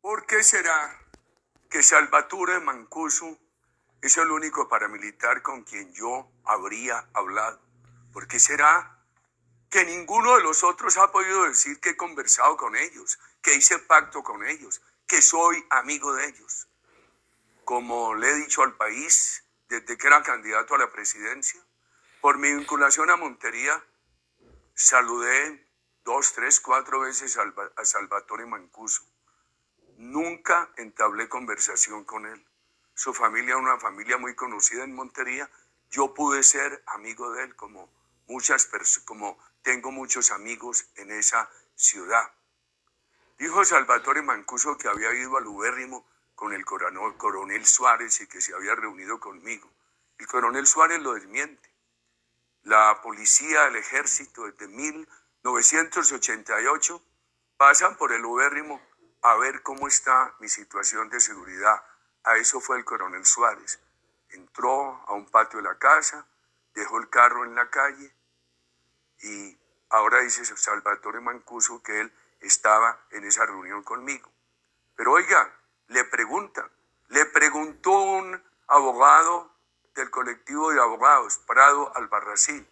¿Por qué será que Salvatore Mancuso es el único paramilitar con quien yo habría hablado? ¿Por qué será que ninguno de los otros ha podido decir que he conversado con ellos, que hice pacto con ellos, que soy amigo de ellos? Como le he dicho al país desde que era candidato a la presidencia, por mi vinculación a Montería, saludé 2, 3, 4 veces a Salvatore Mancuso. Nunca entablé conversación con él. Su familia es una familia muy conocida en Montería. Yo pude ser amigo de él como tengo muchos amigos en esa ciudad. Dijo Salvatore Mancuso que había ido al ubérrimo con el coronel Suárez y que se había reunido conmigo. El coronel Suárez lo desmiente. La policía, el ejército, desde 1988 pasan por el ubérrimo a ver cómo está mi situación de seguridad. A eso fue el coronel Suárez. Entró a un patio de la casa, dejó el carro en la calle y ahora dice Salvatore Mancuso que él estaba en esa reunión conmigo. Pero oiga, le preguntó un abogado del colectivo de abogados, Prado Albarracín,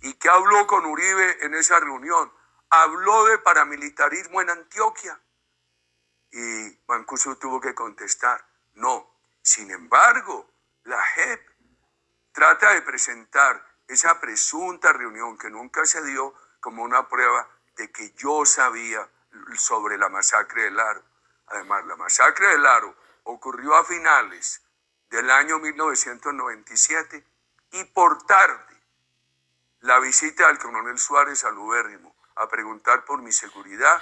¿y qué habló con Uribe en esa reunión? Habló de paramilitarismo en Antioquia. Y Mancuso tuvo que contestar, no. Sin embargo, la JEP trata de presentar esa presunta reunión que nunca se dio como una prueba de que yo sabía sobre la masacre del Aro. Además, la masacre del Aro ocurrió a finales del año 1997 y por tarde la visita del coronel Suárez al ubérrimo a preguntar por mi seguridad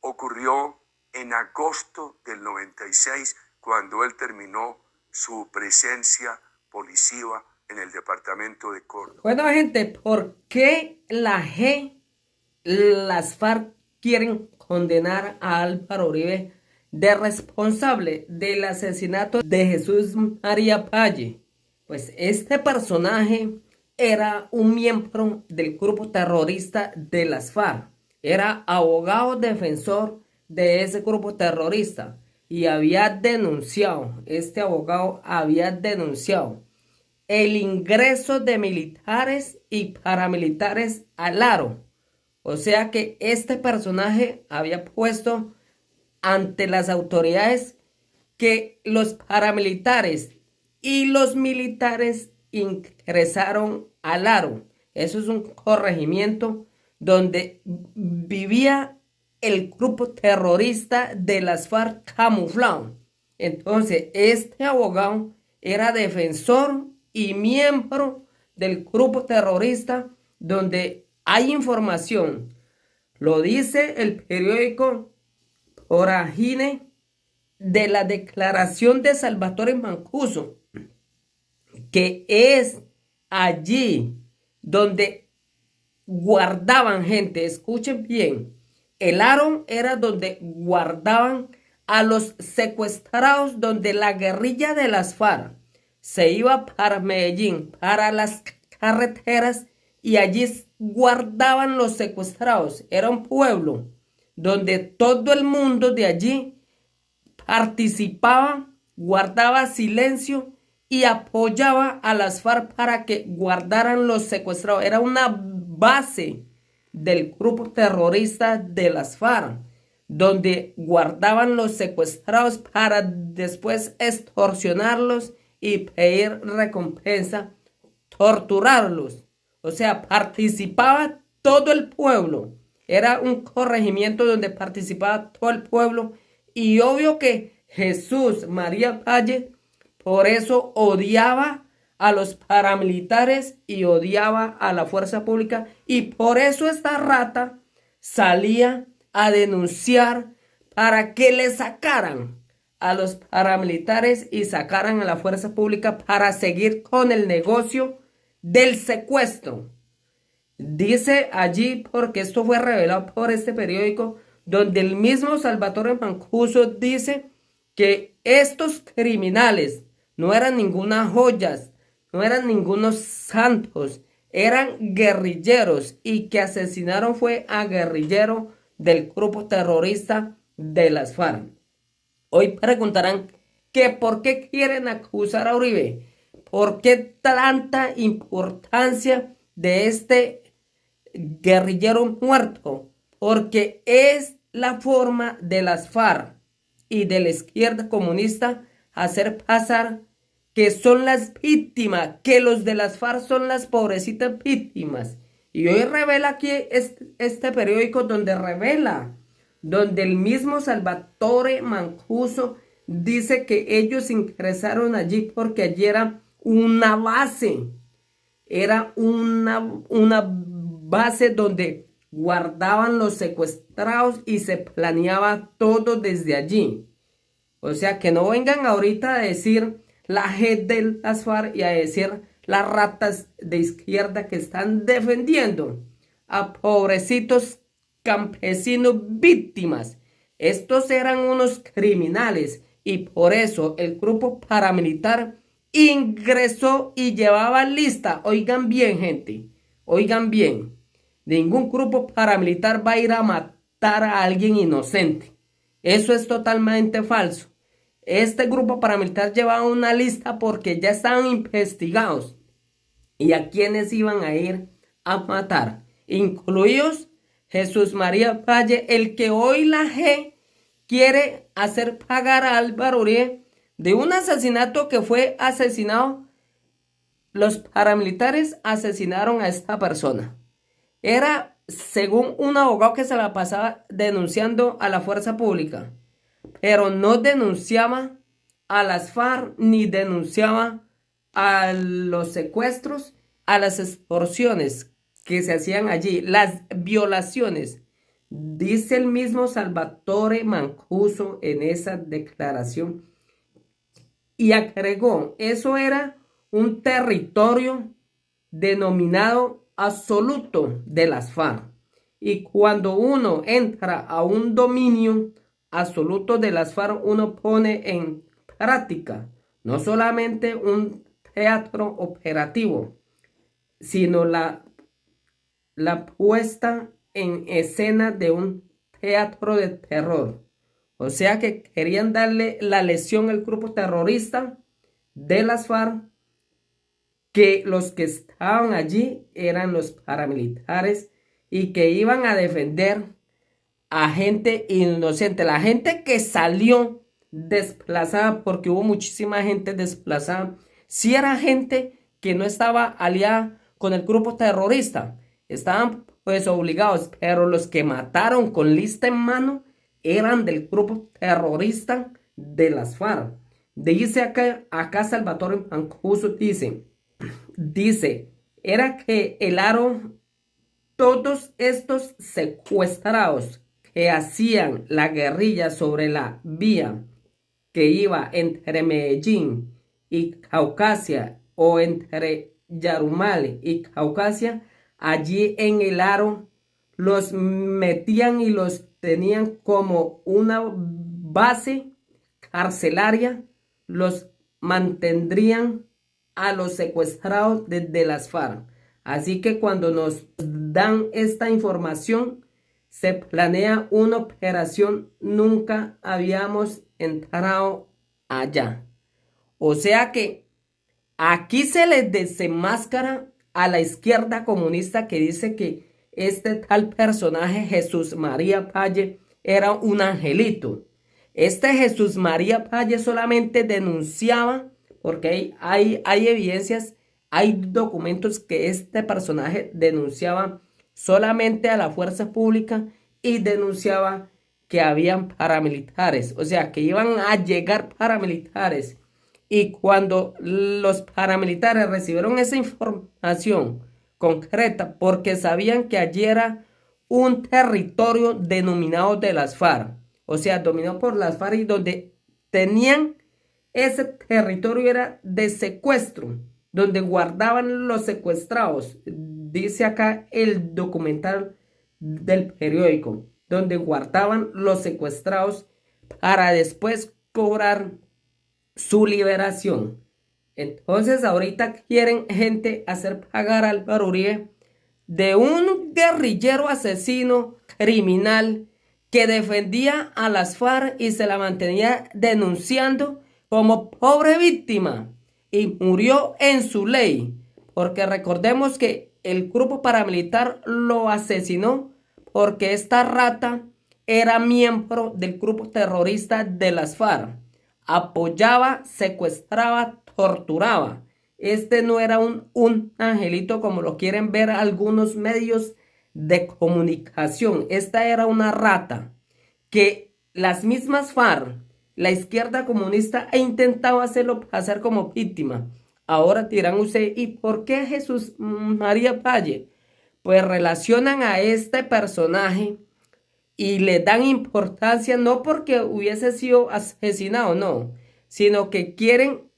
ocurrió en agosto del 96, cuando él terminó su presencia policiva en el departamento de Córdoba. Bueno, gente, ¿por qué las FARC quieren condenar a Álvaro Uribe de responsable del asesinato de Jesús María Valle? Pues este personaje era un miembro del grupo terrorista de las FARC. Era abogado defensor de ese grupo terrorista y este abogado había denunciado el ingreso de militares y paramilitares al Aro. O sea que este personaje había puesto ante las autoridades que los paramilitares y los militares ingresaron al Aro. Eso es un corregimiento donde vivía el grupo terrorista de las FARC camuflado. Entonces, este abogado era defensor y miembro del grupo terrorista donde hay información. Lo dice el periódico Oragine de la declaración de Salvatore Mancuso, que es allí donde guardaban gente. Escuchen bien, el Aro era donde guardaban a los secuestrados, donde la guerrilla de las FARC se iba para Medellín, para las carreteras, y allí guardaban los secuestrados. Era un pueblo donde todo el mundo de allí participaba, guardaba silencio y apoyaba a las FARC para que guardaran los secuestrados. Era una base del grupo terrorista de las FARC, donde guardaban los secuestrados para después extorsionarlos y pedir recompensa, torturarlos. O sea, participaba todo el pueblo. Era un corregimiento donde participaba todo el pueblo. Y obvio que Jesús María Valle por eso odiaba a los paramilitares y odiaba a la fuerza pública. Y por eso esta rata salía a denunciar para que le sacaran a los paramilitares y sacaran a la fuerza pública para seguir con el negocio del secuestro. Dice allí, porque esto fue revelado por este periódico, donde el mismo Salvatore Mancuso dice que estos criminales no eran ningunas joyas, no eran ningunos santos, eran guerrilleros, y que asesinaron fue a guerrillero del grupo terrorista de las FARC. Hoy preguntarán que por qué quieren acusar a Uribe, por qué tanta importancia de este guerrillero muerto, porque es la forma de las FARC y de la izquierda comunista hacer pasar que son las víctimas, que los de las FARC son las pobrecitas víctimas. Y hoy revela aquí este periódico donde revela, donde el mismo Salvatore Mancuso dice que ellos ingresaron allí porque allí era una base, era una base donde guardaban los secuestrados y se planeaba todo desde allí. O sea, que no vengan ahorita a decir la gente de las FARC y a decir las ratas de izquierda que están defendiendo a pobrecitos campesinos víctimas. Estos eran unos criminales y por eso el grupo paramilitar ingresó y llevaba lista. Oigan bien, gente, oigan bien. Ningún grupo paramilitar va a ir a matar a alguien inocente. Eso es totalmente falso. Este grupo paramilitar llevaba una lista porque ya estaban investigados. ¿Y a quiénes iban a ir a matar? Incluidos Jesús María Valle, el que hoy la G quiere hacer pagar a Álvaro Uribe de un asesinato que fue asesinado. Los paramilitares asesinaron a esta persona. Era, según un abogado que se la pasaba denunciando a la fuerza pública, pero no denunciaba a las FARC ni denunciaba a los secuestros, a las extorsiones que se hacían allí, las violaciones. Dice el mismo Salvatore Mancuso en esa declaración y agregó, eso era un territorio denominado absoluto de las FARC. Y cuando uno entra a un dominio absoluto de las FARC, uno pone en práctica no solamente un teatro operativo, sino la puesta en escena de un teatro de terror. O sea que querían darle la lesión al grupo terrorista de las FARC, que los que estaban allí eran los paramilitares y que iban a defender a gente inocente, la gente que salió desplazada, porque hubo muchísima gente desplazada. Si era gente que no estaba aliada con el grupo terrorista, estaban pues obligados, pero los que mataron con lista en mano eran del grupo terrorista de las FARC. Dice acá Salvatore Mancuso, dice, era que el aro, todos estos secuestrados que hacían la guerrilla sobre la vía que iba entre Medellín y Caucasia o entre Yarumal y Caucasia, allí en el aro los metían y los tenían como una base carcelaria, los mantendrían a los secuestrados desde las FARC. Así que cuando nos dan esta información, se planea una operación, nunca habíamos entrado allá. O sea que aquí se les desenmascara a la izquierda comunista que dice que este tal personaje Jesús María Valle era un angelito. Este Jesús María Valle solamente denunciaba, porque hay evidencias, hay documentos que este personaje denunciaba solamente a la fuerza pública y denunciaba que habían paramilitares, o sea, que iban a llegar paramilitares. Y cuando los paramilitares recibieron esa información concreta, porque sabían que allí era un territorio denominado de las FARC, o sea, dominado por las FARC, y donde tenían ese territorio era de secuestro, donde guardaban los secuestrados. Dice acá el documental del periódico, donde guardaban los secuestrados para después cobrar su liberación. Entonces ahorita quieren gente hacer pagar a Álvaro Uribe de un guerrillero asesino criminal que defendía a las FARC y se la mantenía denunciando como pobre víctima y murió en su ley, porque recordemos que el grupo paramilitar lo asesinó porque esta rata era miembro del grupo terrorista de las FARC, apoyaba, secuestraba, torturaba. Este no era un angelito como lo quieren ver algunos medios de comunicación. Esta era una rata que las mismas FARC, la izquierda comunista, ha intentado hacerlo pasar como víctima. Ahora dirán ustedes, ¿y por qué Jesús María Valle? Pues relacionan a este personaje y le dan importancia no porque hubiese sido asesinado, no, sino que quieren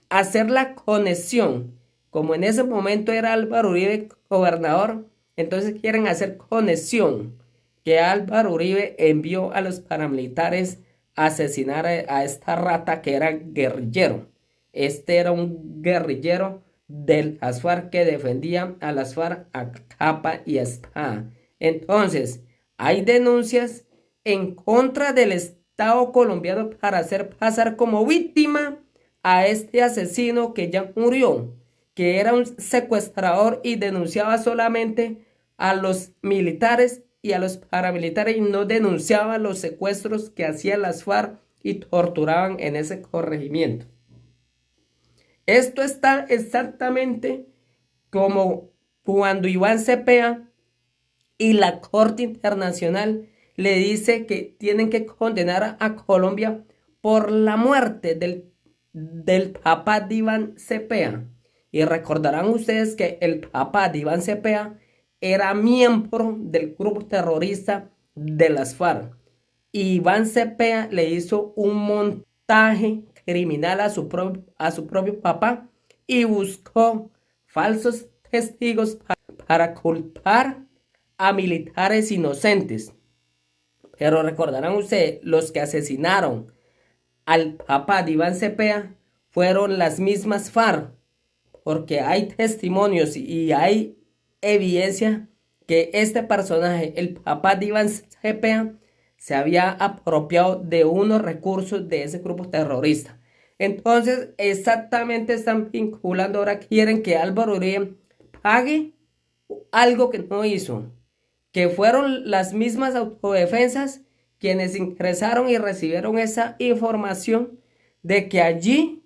hacer la conexión. Como en ese momento era Álvaro Uribe gobernador, entonces quieren hacer conexión que Álvaro Uribe envió a los paramilitares a asesinar a esta rata que era guerrillero. Este era un guerrillero de las FARC que defendía a las FARC a capa y espada. Entonces, hay denuncias en contra del Estado colombiano para hacer pasar como víctima a este asesino que ya murió, que era un secuestrador y denunciaba solamente a los militares y a los paramilitares y no denunciaba los secuestros que hacían las FARC y torturaban en ese corregimiento. Esto está exactamente como cuando Iván Cepeda y la Corte Internacional le dice que tienen que condenar a Colombia por la muerte del papá de Iván Cepeda. Y recordarán ustedes que el papá de Iván Cepeda era miembro del grupo terrorista de las FARC. Y Iván Cepeda le hizo un montaje criminal a su propio papá y buscó falsos testigos para culpar a militares inocentes. Pero recordarán ustedes, los que asesinaron al papá de Iván Cepeda fueron las mismas FARC, porque hay testimonios y hay evidencia que este personaje, el papá de Iván Cepeda, se había apropiado de unos recursos de ese grupo terrorista. Entonces, exactamente están vinculando, ahora quieren que Álvaro Uribe pague algo que no hizo, que fueron las mismas autodefensas quienes ingresaron y recibieron esa información de que allí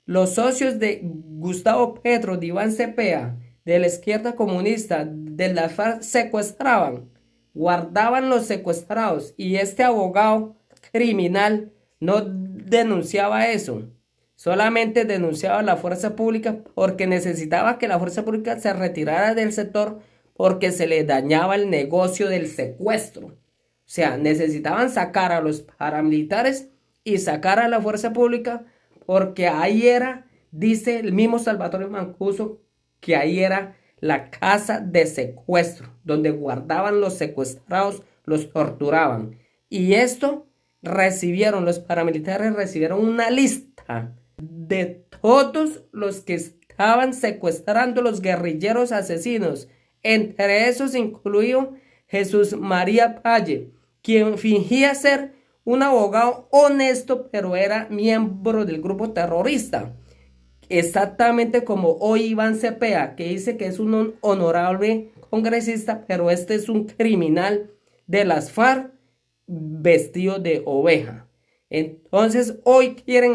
los socios de Gustavo Petro, de Iván Cepeda, de la izquierda comunista, de la FARC, secuestraban, guardaban los secuestrados y este abogado criminal no denunciaba eso. Solamente denunciaba a la fuerza pública porque necesitaba que la fuerza pública se retirara del sector porque se le dañaba el negocio del secuestro. O sea, necesitaban sacar a los paramilitares y sacar a la fuerza pública porque ahí era, dice el mismo Salvatore Mancuso, que ahí era la casa de secuestro, donde guardaban los secuestrados, los torturaban. Y esto los paramilitares recibieron una lista de todos los que estaban secuestrando los guerrilleros asesinos. Entre esos incluyó Jesús María Valle, quien fingía ser un abogado honesto, pero era miembro del grupo terrorista. Exactamente como hoy Iván Cepeda, que dice que es un honorable congresista, pero este es un criminal de las FARC vestido de oveja. Entonces hoy quieren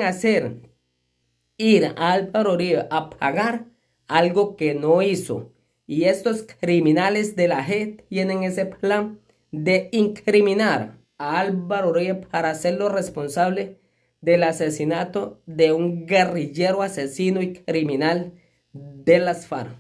ir a Álvaro Uribe a pagar algo que no hizo. Y estos criminales de la JEP tienen ese plan de incriminar a Álvaro Uribe para hacerlo responsable del asesinato de un guerrillero asesino y criminal de las FARC.